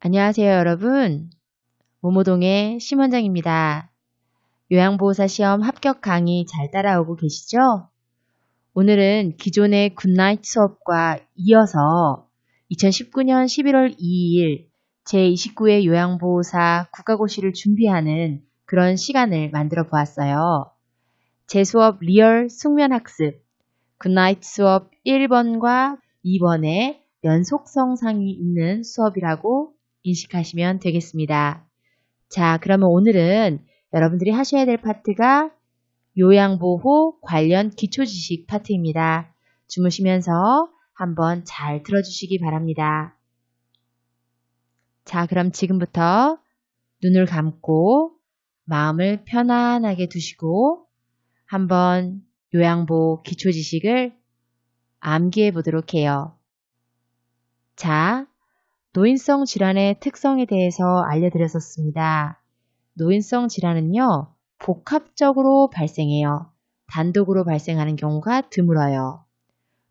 안녕하세요, 여러분. 모모동의 심원장입니다. 요양보호사 시험 합격 강의 잘 따라오고 계시죠? 오늘은 기존의 굿나잇 수업과 이어서 2019년 11월 2일 제29회 요양보호사 국가고시를 준비하는 그런 시간을 만들어 보았어요. 제 수업 리얼 숙면학습 굿나잇 수업 1번과 2번에 연속성상이 있는 수업이라고 인식하시면 되겠습니다. 자, 그러면 오늘은 여러분들이 하셔야 될 파트가 요양보호 관련 기초지식 파트입니다. 주무시면서 한번 잘 들어주시기 바랍니다. 자, 그럼 지금부터 눈을 감고 마음을 편안하게 두시고 한번 요양보호 기초지식을 암기해 보도록 해요. 자, 노인성 질환의 특성에 대해서 알려드렸었습니다. 노인성 질환은요, 복합적으로 발생해요. 단독으로 발생하는 경우가 드물어요.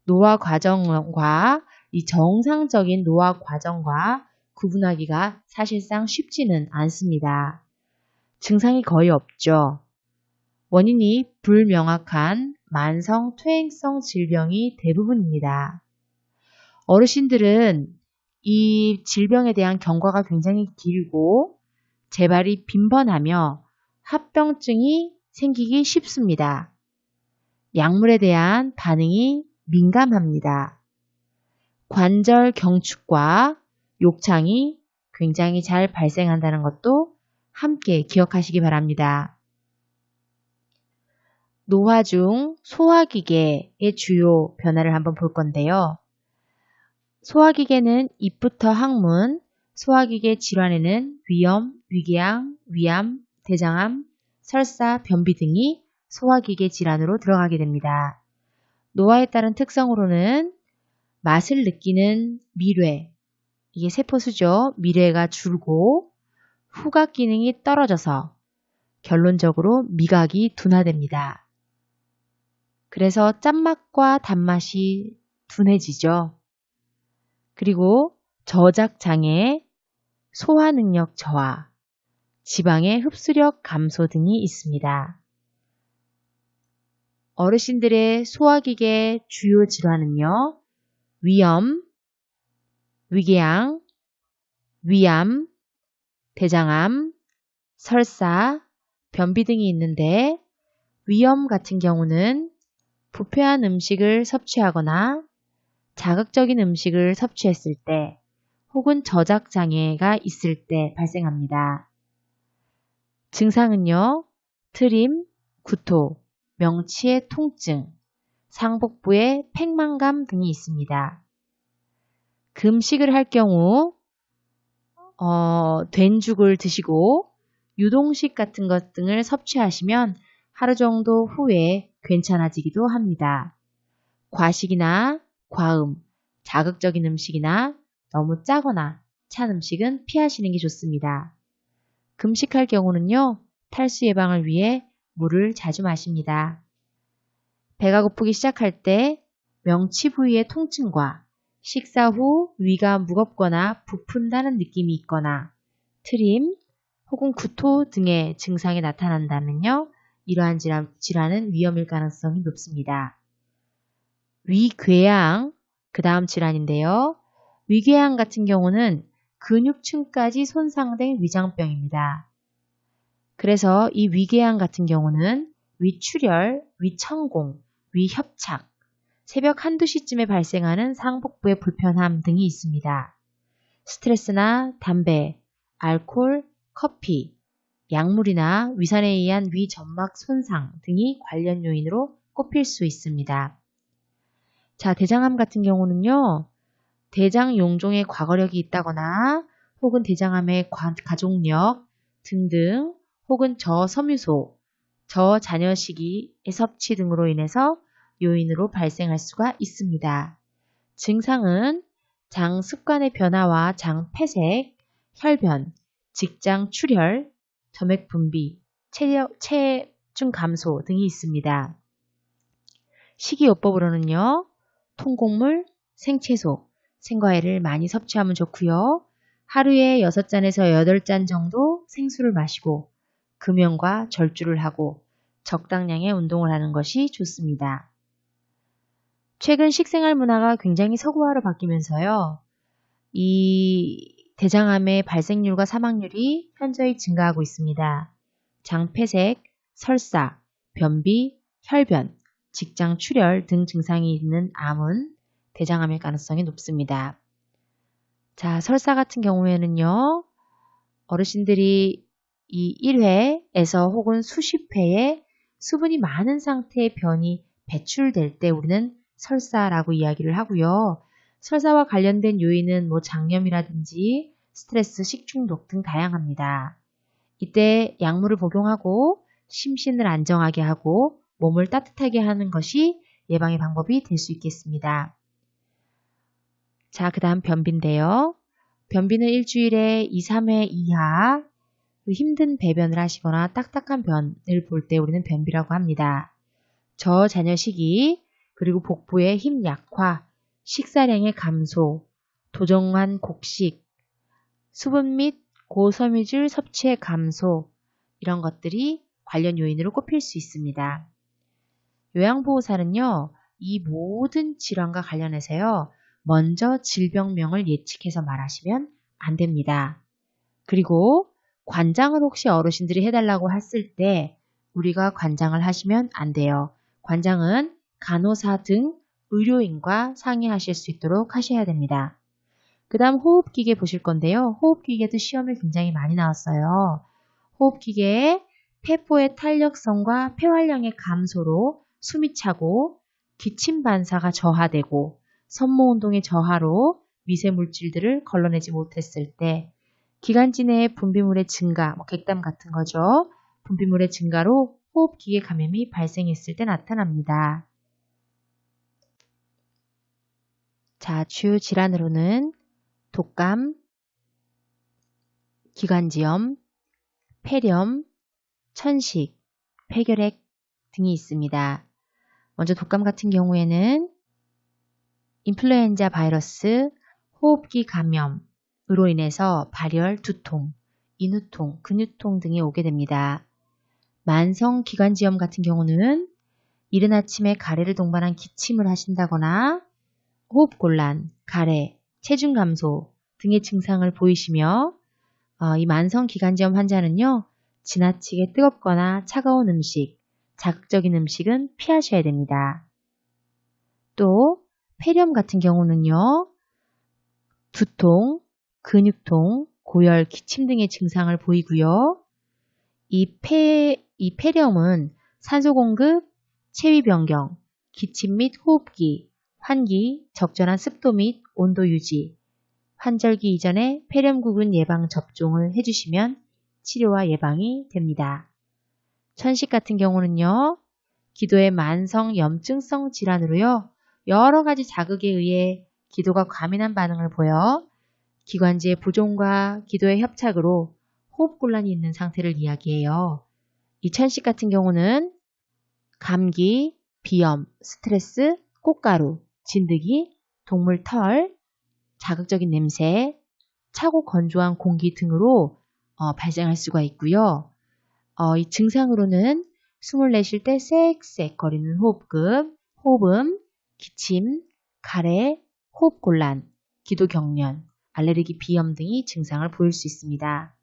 노화 과정과 이 정상적인 노화 과정과 구분하기가 사실상 쉽지는 않습니다. 증상이 거의 없죠. 원인이 불명확한 만성 퇴행성 질병이 대부분입니다. 어르신들은 이 질병에 대한 경과가 굉장히 길고 재발이 빈번하며 합병증이 생기기 쉽습니다. 약물에 대한 반응이 민감합니다. 관절 경축과 욕창이 굉장히 잘 발생한다는 것도 함께 기억하시기 바랍니다. 노화 중 소화기계의 주요 변화를 한번 볼 건데요. 소화기계는 입부터 항문, 소화기계 질환에는 위염, 위궤양, 위암, 대장암, 설사, 변비 등이 소화기계 질환으로 들어가게 됩니다. 노화에 따른 특성으로는 맛을 느끼는 미뢰, 이게 세포수죠. 미뢰가 줄고 후각 기능이 떨어져서 결론적으로 미각이 둔화됩니다. 그래서 짠맛과 단맛이 둔해지죠. 그리고 저작장애, 소화능력 저하, 지방의 흡수력 감소 등이 있습니다. 어르신들의 소화기계 주요 질환은요, 위염, 위궤양, 위암, 대장암, 설사, 변비 등이 있는데 위염 같은 경우는 부패한 음식을 섭취하거나 자극적인 음식을 섭취했을 때 혹은 저작장애가 있을 때 발생합니다. 증상은요, 트림, 구토, 명치의 통증, 상복부의 팽만감 등이 있습니다. 금식을 할 경우 된죽을 드시고 유동식 같은 것 등을 섭취하시면 하루 정도 후에 괜찮아지기도 합니다. 과식이나 과음, 자극적인 음식이나 너무 짜거나 찬 음식은 피하시는 게 좋습니다. 금식할 경우는요, 탈수 예방을 위해 물을 자주 마십니다. 배가 고프기 시작할 때 명치 부위의 통증과 식사 후 위가 무겁거나 부푼다는 느낌이 있거나 트림 혹은 구토 등의 증상이 나타난다면요, 이러한 질환은 위험일 가능성이 높습니다. 위궤양, 그 다음 질환인데요. 위궤양 같은 경우는 근육층까지 손상된 위장병입니다. 그래서 이 위궤양 같은 경우는 위출혈, 위천공, 위협착, 새벽 한두 시쯤에 발생하는 상복부의 불편함 등이 있습니다. 스트레스나 담배, 알코올, 커피, 약물이나 위산에 의한 위점막 손상 등이 관련 요인으로 꼽힐 수 있습니다. 자, 대장암 같은 경우는요, 대장 용종의 과거력이 있다거나 혹은 대장암의 가족력 등등 혹은 저섬유소, 저잔여식이의 섭취 등으로 인해서 요인으로 발생할 수가 있습니다. 증상은 장 습관의 변화와 장 폐색, 혈변, 직장 출혈, 점액 분비, 체중 감소 등이 있습니다. 식이요법으로는요, 통곡물, 생채소, 생과일을 많이 섭취하면 좋고요. 하루에 6잔에서 8잔 정도 생수를 마시고 금연과 절주를 하고 적당량의 운동을 하는 것이 좋습니다. 최근 식생활 문화가 굉장히 서구화로 바뀌면서요. 이 대장암의 발생률과 사망률이 현저히 증가하고 있습니다. 장폐색, 설사, 변비, 혈변, 직장 출혈 등 증상이 있는 암은 대장암일 가능성이 높습니다. 자, 설사 같은 경우에는요, 어르신들이 이 1회에서 혹은 수십 회에 수분이 많은 상태의 변이 배출될 때 우리는 설사라고 이야기를 하고요. 설사와 관련된 요인은 장염이라든지 스트레스, 식중독 등 다양합니다. 이때 약물을 복용하고 심신을 안정하게 하고 몸을 따뜻하게 하는 것이 예방의 방법이 될 수 있겠습니다. 자, 그 다음 변비인데요. 변비는 일주일에 2, 3회 이하 힘든 배변을 하시거나 딱딱한 변을 볼 때 우리는 변비라고 합니다. 저잔여식이, 그리고 복부의 힘 약화, 식사량의 감소, 도정한 곡식, 수분 및 고섬유질 섭취의 감소, 이런 것들이 관련 요인으로 꼽힐 수 있습니다. 요양보호사는요, 이 모든 질환과 관련해서요, 먼저 질병명을 예측해서 말하시면 안 됩니다. 그리고 관장을 혹시 어르신들이 해달라고 했을 때 우리가 관장을 하시면 안 돼요. 관장은 간호사 등 의료인과 상의하실 수 있도록 하셔야 됩니다. 그 다음 호흡기계 보실 건데요. 호흡기계도 시험에 굉장히 많이 나왔어요. 호흡기계의 폐포의 탄력성과 폐활량의 감소로 숨이 차고 기침 반사가 저하되고 섬모운동의 저하로 미세물질들을 걸러내지 못했을 때 기관지 내의 분비물의 증가, 객담 같은 거죠. 분비물의 증가로 호흡기계 감염이 발생했을 때 나타납니다. 자, 주요 질환으로는 독감, 기관지염, 폐렴, 천식, 폐결핵 등이 있습니다. 먼저 독감 같은 경우에는 인플루엔자 바이러스, 호흡기 감염으로 인해서 발열, 두통, 인후통, 근육통 등이 오게 됩니다. 만성 기관지염 같은 경우는 이른 아침에 가래를 동반한 기침을 하신다거나 호흡곤란, 가래, 체중 감소 등의 증상을 보이시며 이 만성 기관지염 환자는요, 지나치게 뜨겁거나 차가운 음식, 자극적인 음식은 피하셔야 됩니다. 또 폐렴 같은 경우는요, 두통, 근육통, 고열, 기침 등의 증상을 보이고요. 이 폐렴은 산소 공급, 체위 변경, 기침 및 호흡기, 환기, 적절한 습도 및 온도 유지, 환절기 이전에 폐렴구근 예방 접종을 해주시면 치료와 예방이 됩니다. 천식 같은 경우는요, 기도의 만성 염증성 질환으로요, 여러 가지 자극에 의해 기도가 과민한 반응을 보여 기관지의 부종과 기도의 협착으로 호흡곤란이 있는 상태를 이야기해요. 이 천식 같은 경우는 감기, 비염, 스트레스, 꽃가루, 진드기, 동물 털, 자극적인 냄새, 차고 건조한 공기 등으로 발생할 수가 있고요. 이 증상으로는 숨을 내쉴 때 쌕쌕 거리는 호흡음, 기침, 가래, 호흡곤란, 기도경련, 알레르기 비염 등이 증상을 보일 수 있습니다.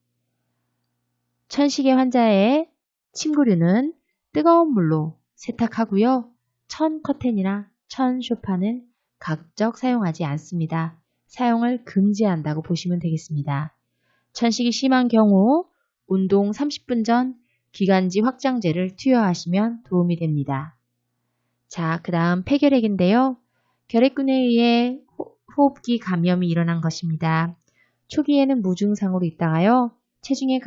천식의 환자의 침구류는 뜨거운 물로 세탁하고요. 천 커튼이나 천 소파는 가급적 사용하지 않습니다. 사용을 금지한다고 보시면 되겠습니다. 천식이 심한 경우 운동 30분 전 기관지 확장제를 투여하시면 도움이 됩니다. 자, 그 다음 폐결핵인데요. 결핵균에 의해 호흡기 감염이 일어난 것입니다. 초기에는 무증상으로 있다가요. 체중의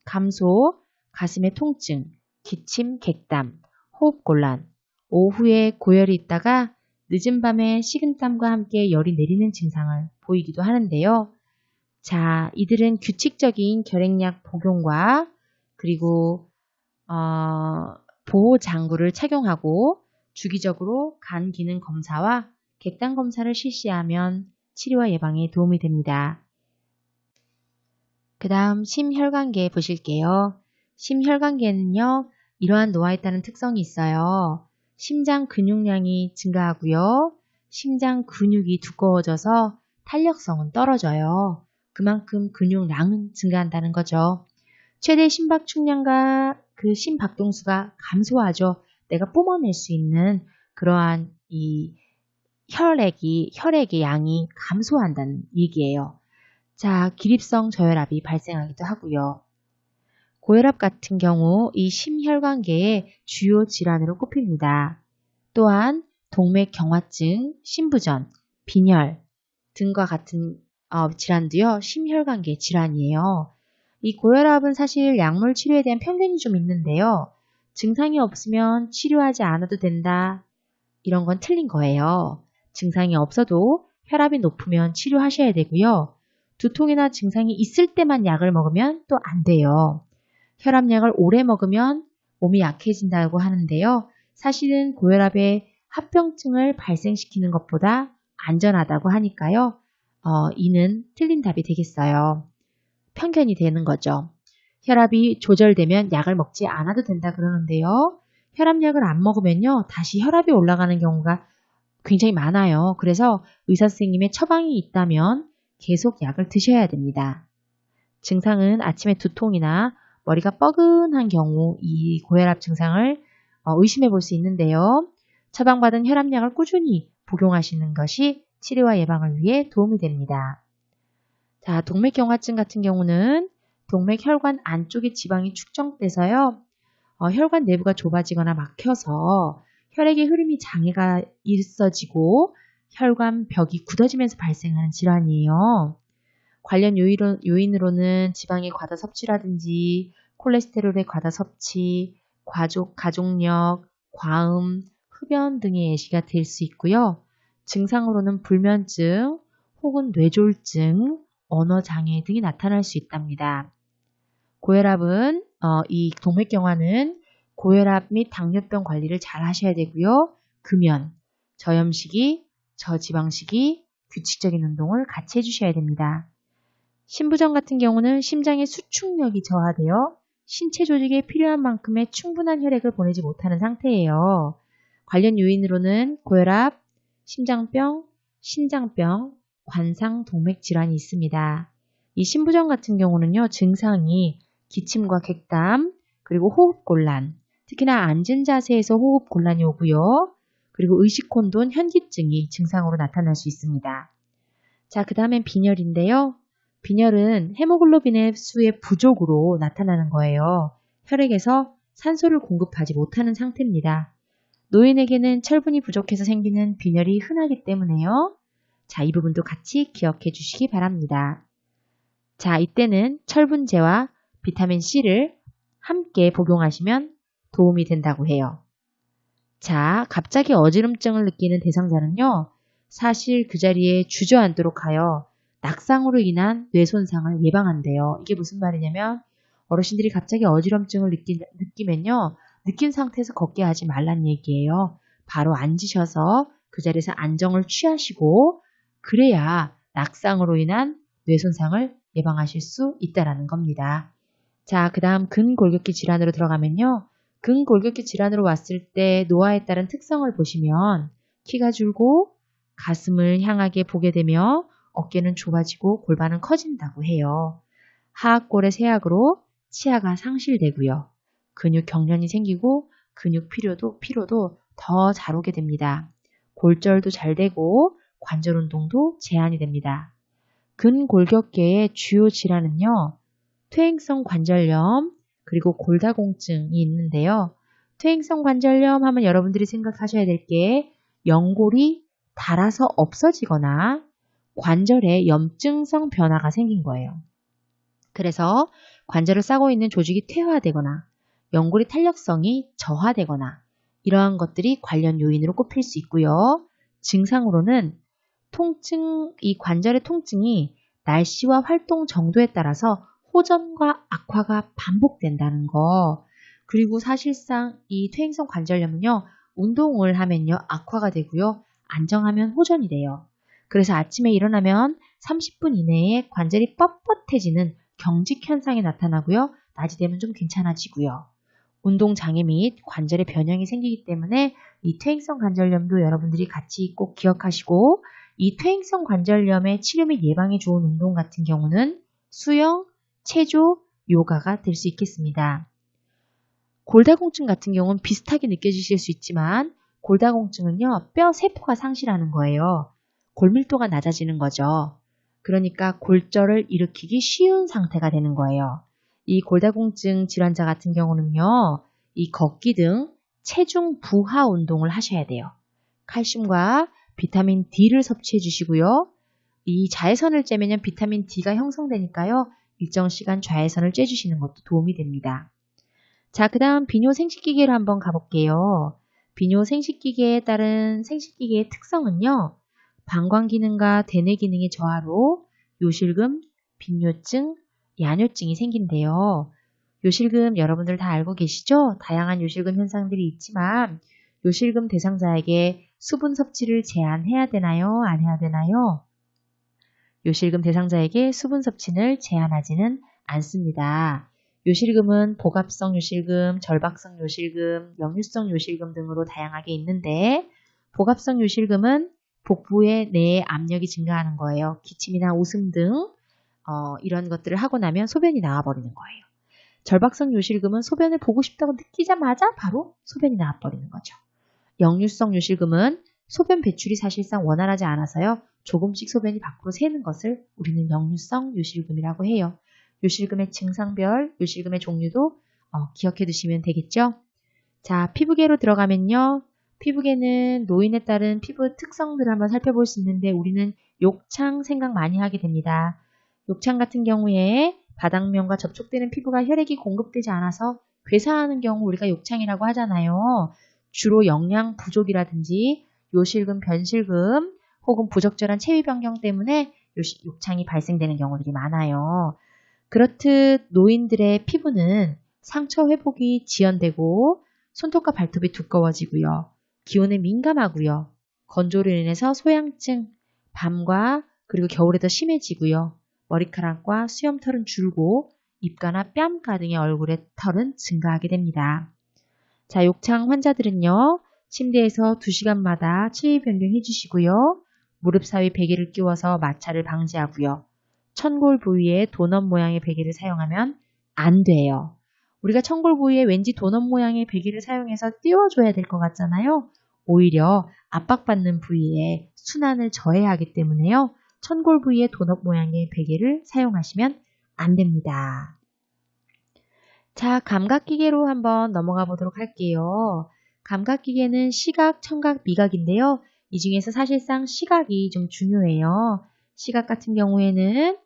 감소, 가슴의 통증, 기침, 객담, 호흡곤란, 오후에 고열이 있다가 늦은 밤에 식은땀과 함께 열이 내리는 증상을 보이기도 하는데요. 자, 이들은 규칙적인 결핵약 복용과 그리고 보호장구를 착용하고 주기적으로 간 기능 검사와 객단 검사를 실시하면 치료와 예방에 도움이 됩니다. 그 다음 심혈관계 보실게요. 심혈관계는요, 이러한 노화에 따른 특성이 있어요. 심장 근육량이 증가하고요. 심장 근육이 두꺼워져서 탄력성은 떨어져요. 그만큼 근육량은 증가한다는 거죠. 최대 심박축량과 그 심박동수가 감소하죠. 내가 뿜어낼 수 있는 그러한 이 혈액의 양이 감소한다는 얘기예요. 자, 기립성 저혈압이 발생하기도 하고요. 고혈압 같은 경우 이 심혈관계의 주요 질환으로 꼽힙니다. 또한 동맥경화증, 심부전, 빈혈 등과 같은 질환도요, 심혈관계 질환이에요. 이 고혈압은 사실 약물 치료에 대한 편견이 좀 있는데요. 증상이 없으면 치료하지 않아도 된다. 이런 건 틀린 거예요. 증상이 없어도 혈압이 높으면 치료하셔야 되고요. 두통이나 증상이 있을 때만 약을 먹으면 또 안 돼요. 혈압약을 오래 먹으면 몸이 약해진다고 하는데요. 사실은 고혈압의 합병증을 발생시키는 것보다 안전하다고 하니까요. 이는 틀린 답이 되겠어요. 편견이 되는 거죠. 혈압이 조절되면 약을 먹지 않아도 된다 그러는데요. 혈압약을 안 먹으면요. 다시 혈압이 올라가는 경우가 굉장히 많아요. 그래서 의사 선생님의 처방이 있다면 계속 약을 드셔야 됩니다. 증상은 아침에 두통이나 머리가 뻐근한 경우 이 고혈압 증상을 의심해 볼 수 있는데요. 처방받은 혈압약을 꾸준히 복용하시는 것이 치료와 예방을 위해 도움이 됩니다. 자, 동맥경화증 같은 경우는 동맥혈관 안쪽에 지방이 축적돼서요. 혈관 내부가 좁아지거나 막혀서 혈액의 흐름이 장애가 있어지고 혈관 벽이 굳어지면서 발생하는 질환이에요. 관련 요인으로는 지방의 과다 섭취라든지 콜레스테롤의 과다 섭취, 가족력, 과음, 흡연 등의 예시가 될 수 있고요. 증상으로는 불면증 혹은 뇌졸중, 언어장애 등이 나타날 수 있답니다. 고혈압은 이 동맥경화는 고혈압 및 당뇨병 관리를 잘 하셔야 되고요. 금연, 저염식이, 저지방식이, 규칙적인 운동을 같이 해주셔야 됩니다. 심부전 같은 경우는 심장의 수축력이 저하되어 신체 조직에 필요한 만큼의 충분한 혈액을 보내지 못하는 상태예요. 관련 요인으로는 고혈압, 심장병, 신장병, 관상 동맥 질환이 있습니다. 이 심부전 같은 경우는요, 증상이 기침과 객담, 그리고 호흡곤란, 특히나 앉은 자세에서 호흡곤란이 오고요. 그리고 의식혼돈, 현기증이 증상으로 나타날 수 있습니다. 자, 그 다음엔 빈혈인데요. 빈혈은 헤모글로빈의 수의 부족으로 나타나는 거예요. 혈액에서 산소를 공급하지 못하는 상태입니다. 노인에게는 철분이 부족해서 생기는 빈혈이 흔하기 때문에요. 자, 이 부분도 같이 기억해 주시기 바랍니다. 자, 이때는 철분제와 비타민C를 함께 복용하시면 도움이 된다고 해요. 자, 갑자기 어지럼증을 느끼는 대상자는요. 사실 그 자리에 주저앉도록 하여 낙상으로 인한 뇌 손상을 예방한대요. 이게 무슨 말이냐면 어르신들이 갑자기 어지럼증을 느끼면요. 느낀 상태에서 걷게 하지 말란 얘기예요. 바로 앉으셔서 그 자리에서 안정을 취하시고 그래야 낙상으로 인한 뇌 손상을 예방하실 수 있다는 겁니다. 자, 그 다음 근골격계 질환으로 들어가면요. 근골격계 질환으로 왔을 때 노화에 따른 특성을 보시면 키가 줄고 가슴을 향하게 보게 되며 어깨는 좁아지고 골반은 커진다고 해요. 하악골의 쇠약으로 치아가 상실되고요. 근육 경련이 생기고 근육 피로도 더 잘 오게 됩니다. 골절도 잘 되고 관절 운동도 제한이 됩니다. 근골격계의 주요 질환은요. 퇴행성 관절염 그리고 골다공증이 있는데요. 퇴행성 관절염 하면 여러분들이 생각하셔야 될 게 연골이 닳아서 없어지거나 관절에 염증성 변화가 생긴 거예요. 그래서 관절을 싸고 있는 조직이 퇴화되거나 연골의 탄력성이 저하되거나 이러한 것들이 관련 요인으로 꼽힐 수 있고요. 증상으로는 이 관절의 통증이 날씨와 활동 정도에 따라서 호전과 악화가 반복된다는 거. 그리고 사실상 이 퇴행성 관절염은요. 운동을 하면요. 악화가 되고요. 안정하면 호전이 돼요. 그래서 아침에 일어나면 30분 이내에 관절이 뻣뻣해지는 경직 현상이 나타나고요. 낮이 되면 좀 괜찮아지고요. 운동 장애 및 관절의 변형이 생기기 때문에 이 퇴행성 관절염도 여러분들이 같이 꼭 기억하시고, 이 퇴행성 관절염의 치료 및 예방에 좋은 운동 같은 경우는 수영, 체조, 요가가 될 수 있겠습니다. 골다공증 같은 경우는 비슷하게 느껴지실 수 있지만, 골다공증은요, 뼈 세포가 상실하는 거예요. 골밀도가 낮아지는 거죠. 그러니까 골절을 일으키기 쉬운 상태가 되는 거예요. 이 골다공증 질환자 같은 경우는요, 이 걷기 등 체중 부하 운동을 하셔야 돼요. 칼슘과 비타민 D를 섭취해 주시고요. 이 자외선을 쬐면 비타민 D가 형성되니까요, 일정 시간 자외선을 쬐주시는 것도 도움이 됩니다. 자, 그 다음 비뇨 생식기계로 한번 가볼게요. 비뇨 생식기계에 따른 생식기계의 특성은요, 방광 기능과 대뇌 기능의 저하로 요실금, 빈뇨증, 야뇨증이 생긴대요. 요실금 여러분들 다 알고 계시죠? 다양한 요실금 현상들이 있지만 요실금 대상자에게 수분 섭취를 제한해야 되나요? 안 해야 되나요? 요실금 대상자에게 수분 섭취를 제한하지는 않습니다. 요실금은 복압성 요실금, 절박성 요실금, 역류성 요실금 등으로 다양하게 있는데, 복압성 요실금은 복부의 내의 압력이 증가하는 거예요. 기침이나 웃음 등 이런 것들을 하고 나면 소변이 나와버리는 거예요. 절박성 요실금은 소변을 보고 싶다고 느끼자마자 바로 소변이 나와버리는 거죠. 역류성 요실금은 소변 배출이 사실상 원활하지 않아서요, 조금씩 소변이 밖으로 새는 것을 우리는 역류성 요실금이라고 해요. 요실금의 증상별, 요실금의 종류도 기억해 두시면 되겠죠? 자, 피부계로 들어가면요, 피부계는 노인에 따른 피부 특성들을 한번 살펴볼 수 있는데, 우리는 욕창 생각 많이 하게 됩니다. 욕창 같은 경우에 바닥면과 접촉되는 피부가 혈액이 공급되지 않아서 괴사하는 경우 우리가 욕창이라고 하잖아요. 주로 영양 부족이라든지 요실금, 변실금 혹은 부적절한 체위 변경 때문에 욕창이 발생되는 경우들이 많아요. 그렇듯 노인들의 피부는 상처 회복이 지연되고 손톱과 발톱이 두꺼워지고요. 기온에 민감하고요. 건조로 인해서 소양증, 밤과 그리고 겨울에 더 심해지고요. 머리카락과 수염털은 줄고 입가나 뺨가 등의 얼굴의 털은 증가하게 됩니다. 자, 욕창 환자들은요, 침대에서 2시간마다 체위 변경해 주시고요. 무릎 사이 베개를 끼워서 마찰을 방지하고요. 천골 부위에 도넛 모양의 베개를 사용하면 안 돼요. 우리가 천골 부위에 왠지 도넛 모양의 베개를 사용해서 띄워줘야 될 것 같잖아요. 오히려 압박받는 부위에 순환을 저해야 하기 때문에요, 천골 부위에 도넛 모양의 베개를 사용하시면 안 됩니다. 자, 감각기계로 한번 넘어가 보도록 할게요. 감각기계는 시각, 청각, 미각인데요. 이 중에서 사실상 시각이 좀 중요해요. 시각 같은 경우에는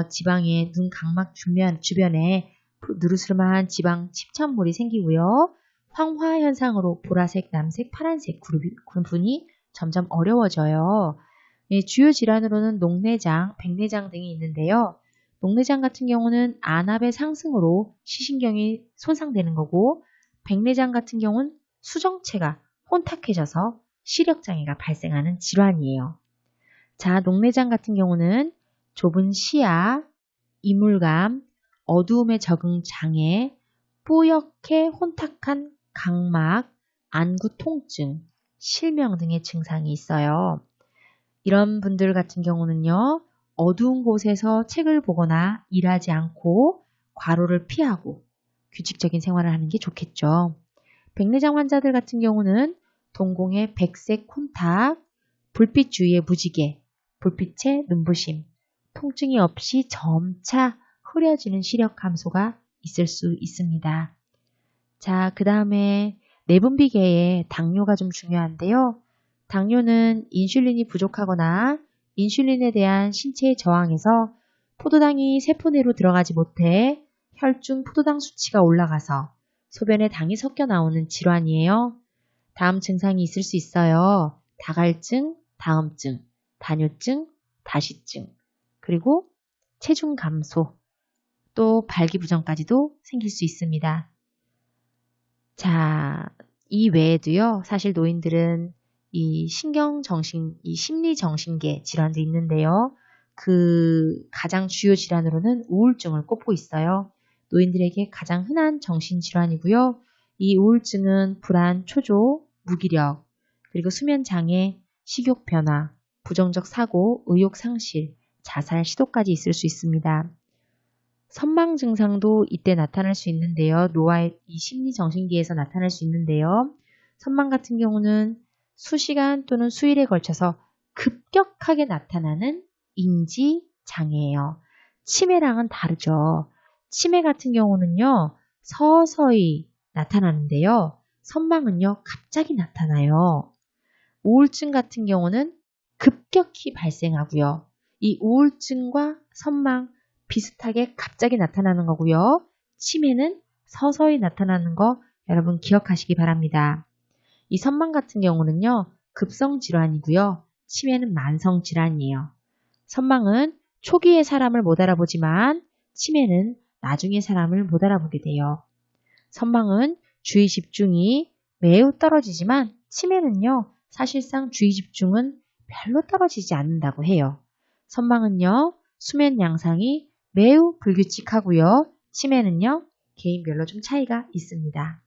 지방의 눈 각막 주변에 누르스름한 지방 칩천물이 생기고요. 황화 현상으로 보라색, 남색, 파란색 구분이 점점 어려워져요. 예, 주요 질환으로는 녹내장, 백내장 등이 있는데요. 녹내장 같은 경우는 안압의 상승으로 시신경이 손상되는 거고, 백내장 같은 경우는 수정체가 혼탁해져서 시력장애가 발생하는 질환이에요. 자, 녹내장 같은 경우는 좁은 시야, 이물감, 어두움에 적응 장애, 뿌옇게 혼탁한 각막, 안구 통증, 실명 등의 증상이 있어요. 이런 분들 같은 경우는요, 어두운 곳에서 책을 보거나 일하지 않고 과로를 피하고 규칙적인 생활을 하는 게 좋겠죠. 백내장 환자들 같은 경우는 동공의 백색 혼탁, 불빛 주위의 무지개, 불빛의 눈부심, 통증이 없이 점차 흐려지는 시력 감소가 있을 수 있습니다. 자, 그 다음에 내분비계의 당뇨가 좀 중요한데요. 당뇨는 인슐린이 부족하거나 인슐린에 대한 신체의 저항에서 포도당이 세포 내로 들어가지 못해 혈중 포도당 수치가 올라가서 소변에 당이 섞여 나오는 질환이에요. 다음 증상이 있을 수 있어요. 다갈증, 다음증, 다뇨증, 다시증, 그리고 체중 감소, 또 발기부전까지도 생길 수 있습니다. 자, 이 외에도요, 사실 노인들은 이 심리정신계 질환도 있는데요. 가장 주요 질환으로는 우울증을 꼽고 있어요. 노인들에게 가장 흔한 정신질환이고요. 이 우울증은 불안, 초조, 무기력, 그리고 수면장애, 식욕 변화, 부정적 사고, 의욕 상실, 자살 시도까지 있을 수 있습니다. 선망 증상도 이때 나타날 수 있는데요. 노화의 이 심리정신기에서 나타날 수 있는데요. 선망 같은 경우는 수시간 또는 수일에 걸쳐서 급격하게 나타나는 인지장애예요. 치매랑은 다르죠. 치매 같은 경우는요. 서서히 나타나는데요. 선망은요. 갑자기 나타나요. 우울증 같은 경우는 급격히 발생하고요. 이 우울증과 선망 비슷하게 갑자기 나타나는 거고요. 치매는 서서히 나타나는 거 여러분 기억하시기 바랍니다. 이 선망 같은 경우는요. 급성 질환이고요. 치매는 만성 질환이에요. 선망은 초기에 사람을 못 알아보지만 치매는 나중에 사람을 못 알아보게 돼요. 선망은 주의 집중이 매우 떨어지지만 치매는요. 사실상 주의 집중은 별로 떨어지지 않는다고 해요. 선망은요. 수면 양상이 매우 불규칙하고요. 치매는요. 개인별로 좀 차이가 있습니다.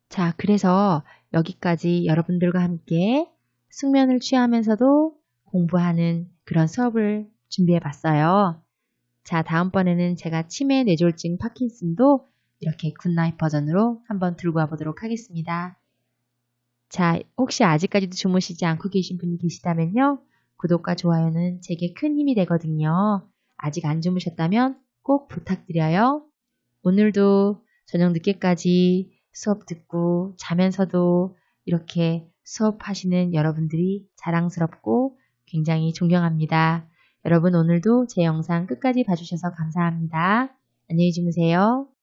자, 그래서 여기까지 여러분들과 함께 숙면을 취하면서도 공부하는 그런 수업을 준비해 봤어요. 자, 다음번에는 제가 치매, 뇌졸중, 파킨슨도 이렇게 굿나잇 버전으로 한번 들고 와보도록 하겠습니다. 자, 혹시 아직까지도 주무시지 않고 계신 분이 계시다면요. 구독과 좋아요는 제게 큰 힘이 되거든요. 아직 안 주무셨다면 꼭 부탁드려요. 오늘도 저녁 늦게까지 수업 듣고 자면서도 이렇게 수업하시는 여러분들이 자랑스럽고 굉장히 존경합니다. 여러분 오늘도 제 영상 끝까지 봐주셔서 감사합니다. 안녕히 주무세요.